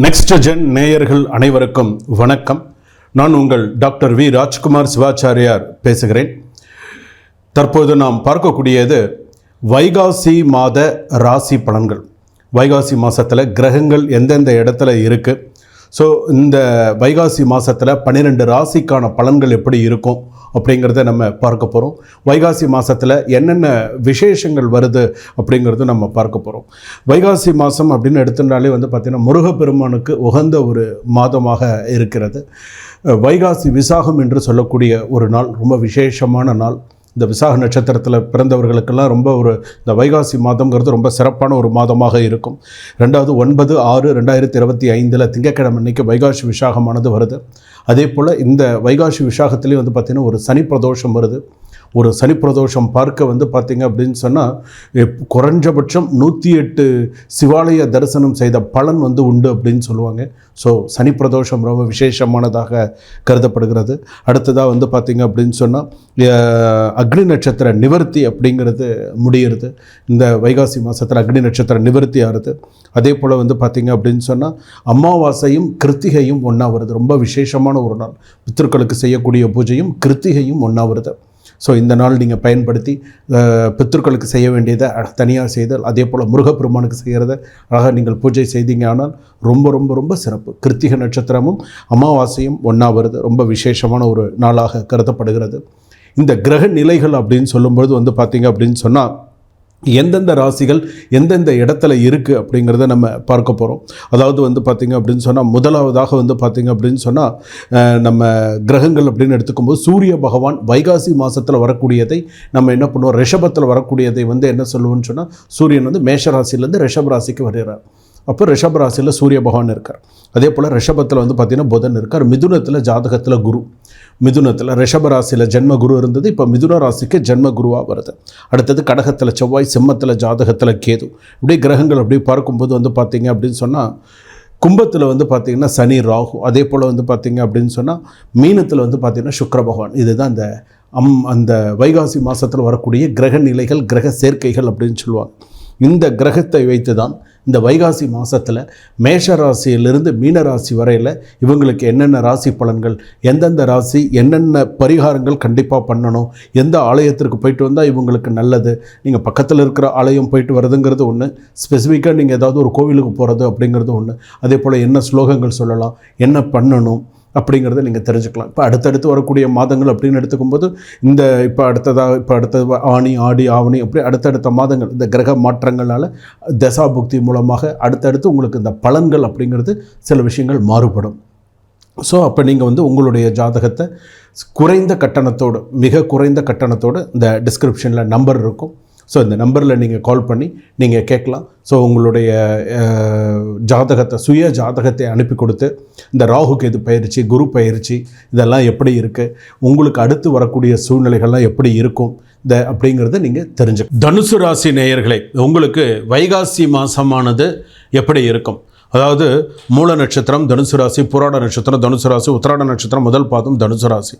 Next gen நேயர்கள் அனைவருக்கும் வணக்கம். நான் உங்கள் டாக்டர் வி ராஜ்குமார் சிவாச்சாரியார் பேசுகிறேன். தற்போது நாம் பார்க்கக்கூடியது வைகாசி மாத ராசி பலன்கள். வைகாசி மாதத்தில் கிரகங்கள் எந்தெந்த இடத்துல இருக்குது, ஸோ இந்த வைகாசி மாதத்தில் 12 ராசிக்கான பலன்கள் எப்படி இருக்கும் அப்படிங்கிறத நம்ம பார்க்க போகிறோம். வைகாசி மாதத்தில் என்னென்ன விசேஷங்கள் வருது அப்படிங்கிறத நம்ம பார்க்க போகிறோம். வைகாசி மாதம் அப்படின்னு எடுத்துட்டாலே பார்த்திங்கன்னா முருகப்பெருமானுக்கு உகந்த ஒரு மாதமாக இருக்கிறது. வைகாசி விசாகம் என்று சொல்லக்கூடிய ஒரு நாள், ரொம்ப விசேஷமான நாள். இந்த விசாக நட்சத்திரத்தில் பிறந்தவர்களுக்கெல்லாம் இந்த வைகாசி மாதங்கிறது ரொம்ப சிறப்பான ஒரு மாதமாக இருக்கும். 9/6/2025 திங்கட்கிழமை அன்னைக்கு வைகாசி விசாகமானது வருது. அதே போல் இந்த வைகாசி விசாகத்துலேயும் பார்த்திங்கன்னா ஒரு சனி பிரதோஷம் வருது. ஒரு சனி பிரதோஷம் பார்க்க பார்த்திங்க அப்படின்னு சொன்னால் குறைஞ்சபட்சம் 108 சிவாலய தரிசனம் செய்த பலன் உண்டு அப்படின்னு சொல்லுவாங்க. ஸோ சனி பிரதோஷம் ரொம்ப விசேஷமானதாக கருதப்படுகிறது. அடுத்ததாக பார்த்திங்க அப்படின்னு சொன்னால் அக்னி நட்சத்திர நிவர்த்தி அப்படிங்கிறது முடிகிறது. இந்த வைகாசி மாதத்தில் அக்னி நட்சத்திர நிவர்த்தி ஆகுது. அதே போல் பார்த்திங்க அப்படின்னு சொன்னால் அமாவாசையும் கிருத்திகையும் ஒன்றா வருது. ரொம்ப விசேஷமான ஒரு நாள். பித்திருக்களுக்கு செய்யக்கூடிய பூஜையும் கிருத்திகையும் ஒன்றா வருது. ஸோ இந்த நாள் நீங்கள் பயன்படுத்தி பித்திருக்களுக்கு செய்ய வேண்டியதை தனியாக செய்தல், அதே போல் முருகப்பெருமானுக்கு செய்கிறத அழகாக நீங்கள் பூஜை செய்தீங்க. ஆனால் ரொம்ப ரொம்ப ரொம்ப சிறப்பு. கிருத்திகை நட்சத்திரமும் அமாவாசையும் ஒன்றா வருது. ரொம்ப விசேஷமான ஒரு நாளாக கருதப்படுகிறது. இந்த கிரக நிலைகள் அப்படின்னு சொல்லும்பொழுது பார்த்திங்க அப்படின்னு சொன்னால் எந்தெந்த ராசிகள் எந்தெந்த இடத்துல இருக்குது அப்படிங்கிறத நம்ம பார்க்க போகிறோம். அதாவது பார்த்திங்க அப்படின்னு சொன்னால் முதலாவதாக பார்த்திங்க அப்படின்னு சொன்னால் நம்ம கிரகங்கள் அப்படின்னு எடுத்துக்கும்போது சூரிய பகவான் வைகாசி மாதத்தில் வரக்கூடியதை நம்ம என்ன பண்ணுவோம், ரிஷபத்தில் வரக்கூடியதை என்ன சொல்லுவோம்னு சொன்னால் சூரியன் மேஷராசிலேருந்து ரிஷப ராசிக்கு வருகிறார். அப்போ ரிஷப ராசியில் சூரிய பகவான் இருக்கார். அதே போல் ரிஷபத்தில் பார்த்திங்கன்னா புதன் இருக்கார். மிதுனத்தில் ஜாதகத்தில் குரு, மிதுனத்தில் ரிஷப ராசியில் ஜென்ம குரு இருந்தது, இப்போ மிதுன ராசிக்கு ஜென்ம குருவாக வருது. அடுத்தது கடகத்தில் செவ்வாய், சிம்மத்தில் ஜாதகத்தில் கேது. இப்படி கிரகங்கள் அப்படி பார்க்கும்போது பார்த்திங்க அப்படின்னு சொன்னால் கும்பத்தில் பார்த்திங்கன்னா சனி ராகு. அதே போல் பார்த்திங்க அப்படின்னு சொன்னால் மீனத்தில் பார்த்திங்கன்னா சுக்கிர பகவான். இதுதான் அந்த வைகாசி மாதத்தில் வரக்கூடிய கிரக நிலைகள், கிரக சேர்க்கைகள் அப்படின்னு சொல்லுவாங்க. இந்த கிரகத்தை வைத்து தான் இந்த வைகாசி மாதத்தில் மேஷ ராசியிலிருந்து மீன ராசி வரையில் இவங்களுக்கு என்னென்ன ராசி பலன்கள், எந்தெந்த ராசி என்னென்ன பரிகாரங்கள் கண்டிப்பாக பண்ணணும், எந்த ஆலயத்திற்கு போயிட்டு வந்தால் இவங்களுக்கு நல்லது, நீங்கள் பக்கத்தில் இருக்கிற ஆலயம் போயிட்டு வர்றதுங்கிறது ஒன்று, ஸ்பெசிஃபிக்காக நீங்கள் ஏதாவது ஒரு கோவிலுக்கு போகிறது அப்படிங்கிறது ஒன்று, அதே போல் என்ன ஸ்லோகங்கள் சொல்லலாம், என்ன பண்ணணும் அப்படிங்கிறத நீங்கள் தெரிஞ்சுக்கலாம். இப்போ அடுத்தடுத்து வரக்கூடிய மாதங்கள் அப்படின்னு எடுத்துக்கும்போது இப்போ அடுத்தது ஆனி, ஆடி, ஆவணி, அப்படி அடுத்தடுத்த மாதங்கள் இந்த கிரக மாற்றங்களால் தசாபுக்தி மூலமாக அடுத்தடுத்து உங்களுக்கு இந்த பலன்கள் அப்படிங்கிறது சில விஷயங்கள் மாறுபடும். ஸோ அப்போ நீங்கள் உங்களுடைய ஜாதகத்தை குறைந்த கட்டணத்தோடு, மிக குறைந்த கட்டணத்தோடு இந்த டிஸ்கிரிப்ஷனில் நம்பர் இருக்கும். ஸோ இந்த நம்பரில் நீங்கள் கால் பண்ணி நீங்கள் கேட்கலாம். ஸோ உங்களுடைய ஜாதகத்தை, சுய ஜாதகத்தை அனுப்பி கொடுத்து இந்த ராகு கேது பயிற்சி, குரு பயிற்சி இதெல்லாம் எப்படி இருக்குது, உங்களுக்கு அடுத்து வரக்கூடிய சூழ்நிலைகள்லாம் எப்படி இருக்கும் அப்படிங்கிறத நீங்கள் தெரிஞ்சுக்க. தனுசு ராசி நேயர்களே, உங்களுக்கு வைகாசி மாதமானது எப்படி இருக்கும்? அதாவது மூல நட்சத்திரம் தனுசு ராசி, புராட நட்சத்திரம் தனுசு ராசி, உத்திராட நட்சத்திரம் முதல் பாதம் தனுசு ராசி.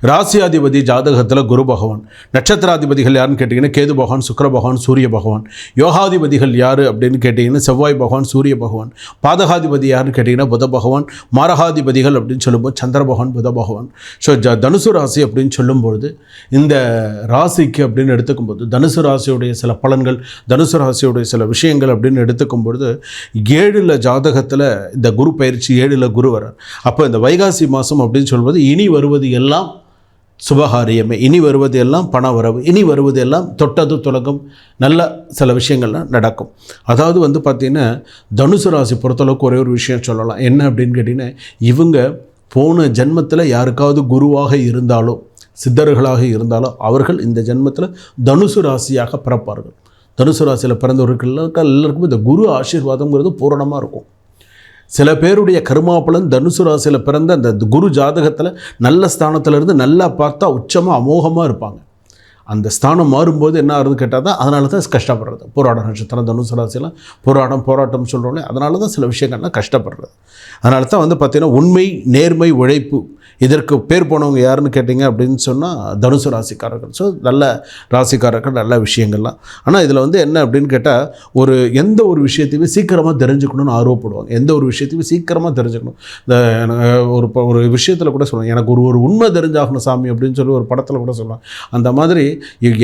ராசியாதிபதி ஜாதகத்தில் குரு பகவான். நட்சத்திராதிபதிகள் யாருன்னு கேட்டிங்கன்னா கேது பகவான், சுக்கிர பகவான், சூரிய பகவான். யோகாதிபதிகள் யார் அப்படின்னு கேட்டிங்கன்னா செவ்வாய் பகவான், சூரிய பகவான். பாதகாதிபதி யாருன்னு கேட்டிங்கன்னா புத பகவான். மாரகாதிபதிகள் அப்படின்னு சொல்லும்போது சந்திர பகவான், புத பகவான். ஸோ தனுசு ராசி அப்படின்னு சொல்லும்பொழுது இந்த ராசிக்கு அப்படின்னு எடுத்துக்கும்போது தனுசு ராசியுடைய சில பலன்கள், தனுசு ராசியுடைய சில விஷயங்கள் அப்படின்னு எடுத்துக்கும்பொழுது 7ல் ஜாதகத்தில் இந்த குரு பயிற்சி, 7ல் குரு வரார். அப்போ இந்த வைகாசி மாதம் அப்படின்னு சொல்வது இனி வருவது எல்லாம் சுபகாரியமே, இனி வருவது எல்லாம் பண வரவு, இனி வருவது எல்லாம் தொட்டது துலகம், நல்ல சில விஷயங்கள்லாம் நடக்கும். அதாவது பார்த்திங்கன்னா தனுசு ராசி பொறுத்தளவுக்கு ஒரே ஒரு விஷயம் சொல்லலாம். என்ன அப்படின்னு கேட்டிங்கன்னா, இவங்க போன ஜென்மத்தில் யாருக்காவது குருவாக இருந்தாலோ சித்தர்களாக இருந்தாலோ அவர்கள் இந்த ஜென்மத்தில் தனுசு ராசியாக பிறப்பார்கள். தனுசு ராசியில் பிறந்தவர்கள் எல்லாருக்கும் இந்த குரு ஆசீர்வாதங்கிறது பூரணமாக இருக்கும். சில பேருடைய கர்மாபலன் தனுசு ராசியில் பிறந்த அந்த குரு ஜாதகத்தில் நல்ல ஸ்தானத்தில் இருந்து நல்லா பார்த்தா உச்சமாக அமோகமாக இருப்பாங்க. அந்த ஸ்தானம் மாறும்போது என்ன ஆகுதுன்னு கேட்டால் தான் அதனால தான் கஷ்டப்படுறது. போராட நட்சத்திரம் தனுசு ராசிலாம் போராட்டம் சொல்கிறோம்ல, அதனால தான் சில விஷயங்கள்லாம் கஷ்டப்படுறது. அதனால தான் வந்து பார்த்திங்கன்னா உண்மை, நேர்மை, உழைப்பு இதற்கு பேர் போனவங்க யாருன்னு கேட்டிங்க அப்படின்னு சொன்னால் தனுசு ராசிக்காரர்கள். ஸோ நல்ல ராசிக்காரர்கள், நல்ல விஷயங்கள்லாம். ஆனால் இதில் வந்து என்ன அப்படின்னு கேட்டால், எந்த ஒரு விஷயத்தையுமே சீக்கிரமாக தெரிஞ்சுக்கணும்னு ஆர்வப்படுவாங்க. எந்த ஒரு விஷயத்தையுமே சீக்கிரமாக தெரிஞ்சுக்கணும். இந்த ஒரு விஷயத்தில் கூட சொல்லுவாங்க, எனக்கு ஒரு உண்மை தெரிஞ்சாகணும் சாமி அப்படின்னு சொல்லி ஒரு படத்தில் கூட சொல்லுவாங்க. அந்த மாதிரி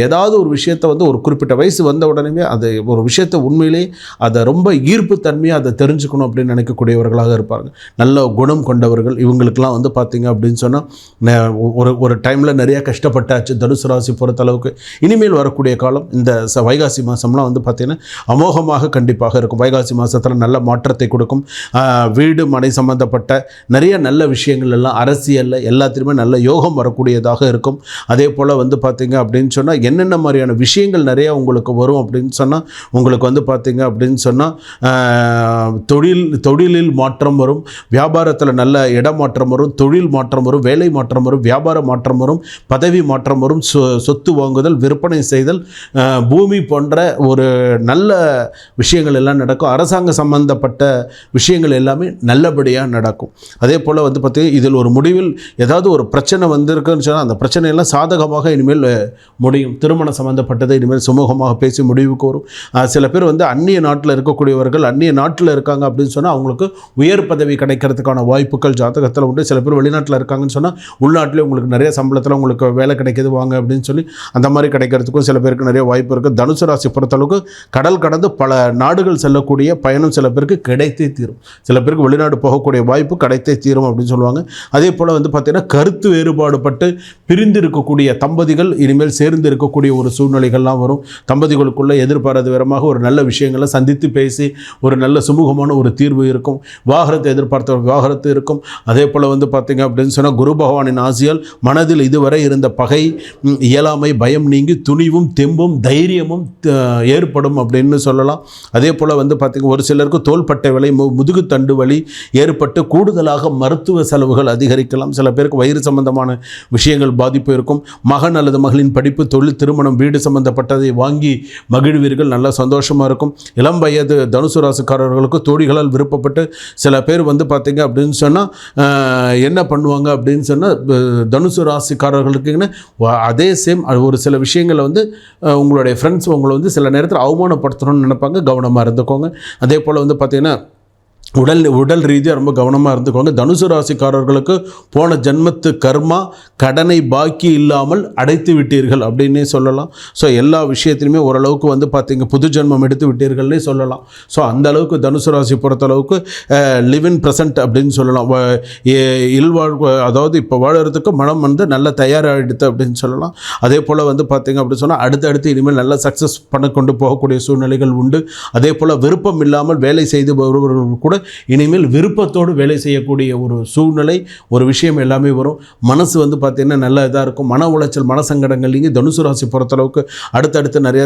ஏதாவது ஒரு விஷயத்தை வந்து ஒரு குறிப்பிட்ட வயசு வந்த உடனே அது ஒரு விஷயத்தை உண்மையிலே அதை ரொம்ப ஈர்ப்பு தன்மையாக அதை தெரிஞ்சுக்கணும் அப்படின்னு நினைக்கக்கூடியவர்களாக இருப்பாங்க. நல்ல குணம் கொண்டவர்கள். இவங்களுக்கெல்லாம் வந்து பார்த்திங்க அப்படின்னு சொன்னால் ஒரு டைமில் நிறைய கஷ்டப்பட்டாச்சு தனுசு ராசி பொறுத்தளவுக்கு. இனிமேல் வரக்கூடிய காலம் இந்த வைகாசி மாதம்லாம் வந்து பார்த்திங்கன்னா அமோகமாக கண்டிப்பாக இருக்கும். வைகாசி மாதத்தில் நல்ல மாற்றத்தை கொடுக்கும். வீடு மனை சம்பந்தப்பட்ட நிறைய நல்ல விஷயங்கள் எல்லாம் அரசியலில் எல்லாத்திலுமே நல்ல யோகம் வரக்கூடியதாக இருக்கும். அதே போல் வந்து பார்த்திங்க அப்படின்னு சொன்னால் என்னென்ன மாதிரியான விஷயங்கள் நிறையா உங்களுக்கு வரும் அப்படின்னு சொன்னால், உங்களுக்கு வந்து பார்த்திங்க அப்படின்னு சொன்னால் தொழிலில் மாற்றம் வரும், வியாபாரத்தில் நல்ல இடமாற்றம் வரும், தொழில் மாற்றம் வரும், வேலை மாற்றம் வரும், வியாபார மாற்றம் வரும், பதவி மாற்றம் வரும், சொத்து வாங்குதல், விற்பனை செய்தல், பூமி போன்ற ஒரு நல்ல விஷயங்கள் எல்லாம் நடக்கும். அரசாங்க சம்பந்தப்பட்ட விஷயங்கள் எல்லாமே நல்லபடியாக நடக்கும். அதே போல் வந்து பார்த்திங்கன்னா இதில் ஒரு முடிவில் ஏதாவது ஒரு பிரச்சனை வந்திருக்குன்னு சொன்னால் அந்த பிரச்சனையெல்லாம் சாதகமாக இனிமேல் முடியும். திருமணம் சம்பந்தப்பட்டதை இனிமேல் சுமூகமாக பேசி முடிவுக்கு வரும். சில பேர் வந்து அந்நிய நாட்டில் இருக்கக்கூடியவர்கள் அந்நிய நாட்டில் இருக்காங்க அப்படின்னு சொன்னால் அவங்களுக்கு உயர் பதவி கிடைக்கிறதுக்கான வாய்ப்புகள் ஜாதகத்தில் உண்டு. சில பேர் வெளிநாட்டில் இருக்காங்கன்னு சொன்னால் உள்நாட்டிலே உங்களுக்கு நிறைய சம்பளத்தில் உங்களுக்கு வேலை கிடைக்கிது வாங்க அப்படின்னு சொல்லி அந்த மாதிரி கிடைக்கிறதுக்கும் சில பேருக்கு நிறைய வாய்ப்பு இருக்குது. தனுசு ராசி பொறுத்தளவுக்கு கடல் கடந்து பல நாடுகள் செல்லக்கூடிய பயணம் சில பேருக்கு கிடைத்தே தீரும். சில பேருக்கு வெளிநாடு போகக்கூடிய வாய்ப்பு கிடைத்தே தீரும் அப்படின்னு சொல்லுவாங்க. அதே போல் வந்து பார்த்திங்கன்னா கருத்து வேறுபாடுபட்டு பிரிந்து இருக்கக்கூடிய தம்பதிகள் இனிமேல் சேர்ந்து இருக்கக்கூடிய ஒரு சூழ்நிலைகள்லாம் வரும். தம்பதிகளுக்குள்ளே எதிர்பாராத விதமாக ஒரு நல்ல விஷயங்களை சந்தித்து பேசி ஒரு நல்ல சுமூகமான ஒரு தீர்வு இருக்கும். விவாகரத்து எதிர்பார்த்த விவாகரத்து இருக்கும். அதே போல் வந்து பார்த்திங்க அப்படின்னு சொன்னால் குரு பகவானின் ஆசியால் மனதில் இதுவரை இருந்த பகை, இயலாமை, பயம் நீங்கி துணிவும் தெம்பும் தைரியமும் ஏற்படும் அப்படின்னு சொல்லலாம். அதே போல் வந்து பார்த்திங்க ஒரு சிலருக்கு தோள்பட்டை வலி, முதுகு தண்டு வலி ஏற்பட்டு கூடுதலாக மருத்துவ செலவுகள் அதிகரிக்கலாம். சில பேருக்கு வயிறு சம்பந்தமான விஷயங்கள் பாதிப்பு இருக்கும். மகன் அல்லது மகளின் படிப்பு, தொழில், திருமணம், வீடு சம்பந்தப்பட்டதை வாங்கி மகிழ்வீர்கள். நல்லா சந்தோஷமாக இருக்கும். இளம் வயது தனுசு ராசிக்காரர்களுக்கு தோழிகளால் விருப்பப்பட்டு சில பேர் வந்து பார்த்திங்க அப்படின்னு சொன்னால் என்ன பண்ணுவாங்க அப்படின்னு சொன்னால் தனுசு ராசிக்காரர்களுக்குன்னு அதே சேம் ஒரு சில விஷயங்களை வந்து உங்களுடைய ஃப்ரெண்ட்ஸ் உங்களை வந்து சில நேரத்தில் அவமானப்படுத்தணும்னு நினைப்பாங்க. கவனமாக இருந்துக்கோங்க. அதே போல் வந்து பார்த்திங்கன்னா உடல் ரீதியாக ரொம்ப கவனமாக இருந்துக்கோங்க. தனுசு ராசிக்காரர்களுக்கு போன ஜென்மத்து கர்மா கடனை பாக்கி இல்லாமல் அடைத்து விட்டீர்கள் அப்படின்னே சொல்லலாம். ஸோ எல்லா விஷயத்திலுமே ஓரளவுக்கு வந்து பார்த்திங்க புது ஜென்மம் எடுத்து விட்டீர்கள்னே சொல்லலாம். ஸோ அந்த அளவுக்கு தனுசு ராசி பொறுத்தளவுக்கு லிவ் இன் ப்ரெசன்ட் அப்படின்னு சொல்லலாம். இல்வாழ்வு, அதாவது இப்போ வாழறதுக்கு மனம் வந்து நல்லா தயாராகிடுது அப்படின்னு சொல்லலாம். அதே போல் வந்து பார்த்திங்க அப்படின்னு சொன்னால் அடுத்தடுத்து இனிமேல் நல்லா சக்ஸஸ் பண்ண கொண்டு போகக்கூடிய சூழ்நிலைகள் உண்டு. அதே போல் விருப்பம் இல்லாமல் வேலை செய்து வருபவர்கள் கூட இனிமேல் விருப்பத்தோடு வேலை செய்யக்கூடிய ஒரு சூழ்நிலை, ஒரு விஷயம் எல்லாமே வரும். மனசு வந்து பார்த்திங்கன்னா நல்ல இதாக இருக்கும். மன உளைச்சல், மனசங்கடங்கள் நீங்கள் தனுசு ராசி பொறுத்தளவுக்கு அடுத்தடுத்து நிறைய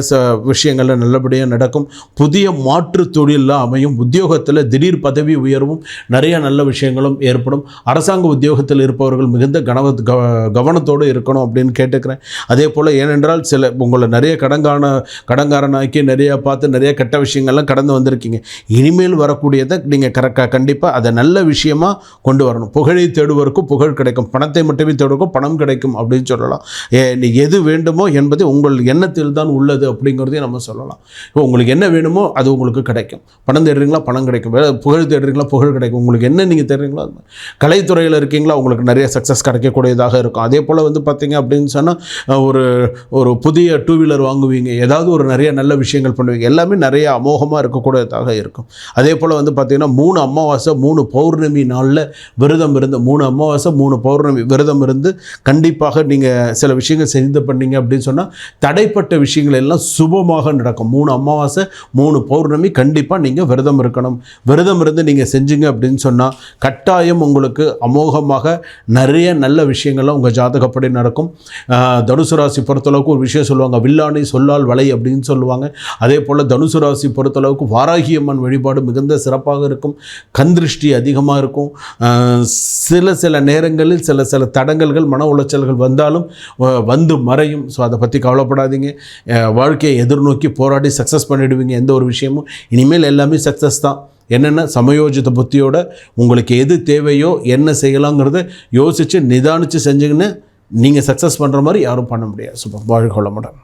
விஷயங்கள்ல நல்லபடியாக நடக்கும். புதிய மாற்று தொழிலெலாம் அமையும். உத்தியோகத்தில் திடீர் பதவி உயர்வும் நிறைய நல்ல விஷயங்களும் ஏற்படும். அரசாங்க உத்தியோகத்தில் இருப்பவர்கள் மிகுந்த கவனத்தோடு இருக்கணும் அப்படின்னு கேட்டுக்கிறேன். அதே போல் ஏனென்றால் சில உங்களை நிறைய கடங்காரனாக்கி நிறைய பார்த்து நிறைய கெட்ட விஷயங்கள்லாம் கடந்து வந்திருக்கீங்க. இனிமேல் வரக்கூடியதை நீங்கள் கண்டிப்பாக அதை நல்ல விஷயமாக கொண்டு வரணும். புகழை தேடுவதற்கும் புகழ் கிடைக்கும், பணத்தை மட்டுமே தேடுவதற்கும் பணம் கிடைக்கும் அப்படின்னு சொல்லலாம். நீ எது வேண்டுமோ என்பது உங்கள் எண்ணத்தில் தான் உள்ளது அப்படிங்கிறதையும் நம்ம சொல்லலாம். இப்போ உங்களுக்கு என்ன வேணுமோ அது உங்களுக்கு கிடைக்கும். பணம் தேடுறீங்களா பணம் கிடைக்கும், புகழ் தேடுறீங்களா புகழ் கிடைக்கும். உங்களுக்கு என்ன நீங்கள் தேடுறீங்களோ அது. கலைத்துறையில் இருக்கீங்களா உங்களுக்கு நிறைய சக்ஸஸ் கிடைக்கக்கூடியதாக இருக்கும். அதே போல் வந்து பார்த்தீங்க அப்படின்னு சொன்னால் ஒரு புதிய 2 வீலர் வாங்குவீங்க, ஏதாவது ஒரு நிறைய நல்ல விஷயங்கள் பண்ணுவீங்க. எல்லாமே நிறைய அமோகமாக இருக்கக்கூடியதாக இருக்கும். அதே போல் வந்து பார்த்தீங்கன்னா 3 அமாவாசை 3 பௌர்ணமி நாளில் விரதம் இருந்து 3 அமாவாசை 3 பௌர்ணமி விரதம் இருந்து கண்டிப்பாக நீங்கள் சில விஷயங்கள் செஞ்சு பண்ணீங்க அப்படின்னு சொன்னால் தடைப்பட்ட விஷயங்கள் எல்லாம் சுபமாக நடக்கும். 3 அமாவாசை 3 பௌர்ணமி கண்டிப்பாக நீங்கள் விரதம் இருக்கணும். விரதம் இருந்து நீங்கள் செஞ்சீங்க அப்படின்னு சொன்னால் கட்டாயம் உங்களுக்கு அமோகமாக நிறைய நல்ல விஷயங்கள்லாம் உங்கள் ஜாதகப்படி நடக்கும். தனுசு ராசி பொறுத்தளவுக்கு ஒரு விஷயம் சொல்லுவாங்க, வில்லானை சொல்லால் வலை அப்படின்னு சொல்லுவாங்க. அதே போல் தனுசு ராசி பொறுத்தளவுக்கு வாராகி அம்மன் வழிபாடு மிகுந்த சிறப்பாக இருக்கும். இருக்கும், கண் திருஷ்டி அதிகமாக இருக்கும். சில நேரங்களில் சில தடங்கல்கள் மன உளைச்சல்கள் வந்தாலும் வந்து மறையும். ஸோ அதை பற்றி கவலைப்படாதீங்க. வாழ்க்கையை எதிர்நோக்கி போராடி சக்ஸஸ் பண்ணிவிடுவீங்க. எந்த ஒரு விஷயமும் இனிமேல் எல்லாமே சக்ஸஸ் தான். என்னென்ன சமயோஜித புத்தியோட உங்களுக்கு எது தேவையோ என்ன செய்யலாங்கிறத யோசித்து நிதானித்து செஞ்சுங்கன்னு நீங்கள் சக்ஸஸ் பண்ணுற மாதிரி யாரும் பண்ண முடியாது. சூப்பர். வாழ்க வளமுடன்.